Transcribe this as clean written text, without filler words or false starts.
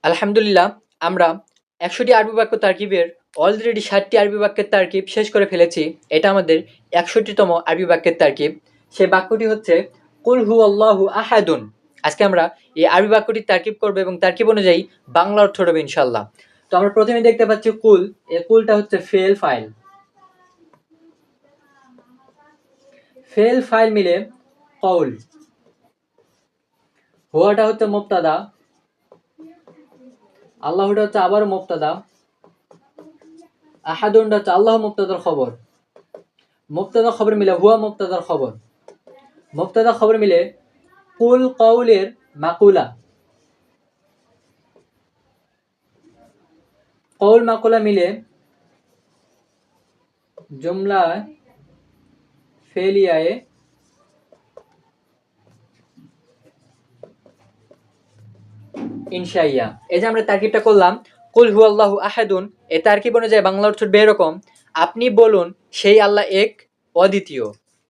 আলহামদুলিল্লাহ, আমরা ১০০টি আরবি বাক্য তারকিবের অলরেডি ৬০টি আরবি বাক্যের তারকিব শেষ করে ফেলেছি। এটা আমাদের ৬১তম আরবি বাক্যের তারকিব। সেই বাক্যটি হচ্ছে কুল হুয়াল্লাহু আহাদুন। আজকে আমরা এই আরবি বাক্যটির তারকিব করব এবং তারকিব অনুযায়ী বাংলা অর্থ হবে ইনশাআল্লাহ। তো আমরা প্রথমে দেখতে পাচ্ছি কুল। এই কুলটা হচ্ছে ফেল ফাইল। ফেল ফাইল মিলে কউল। হুয়াটা হচ্ছে মুবতাদা, আল্লাহটা হচ্ছে আবারও মুবতাদা, আহাদুনটা হচ্ছে আল্লাহ মুবতাদার খবর। মুবতাদা খবর মিলে হুয়া মুবতাদার খবর। মুবতাদা খবর মিলে কুল কউলের মাকুলা। কউল মাকুলা মিলে জুমলা ফেলিয়ায়ে ইনশাইয়া। এই যে আমরা তারকিবটা করলাম কুল হুয়াল্লাহু আহাদুন, এই তারকিব অনুযায়ী বাংলা অর্থ হবে এরকম: আপনি বলুন সেই আল্লাহ এক অদ্বিতীয়।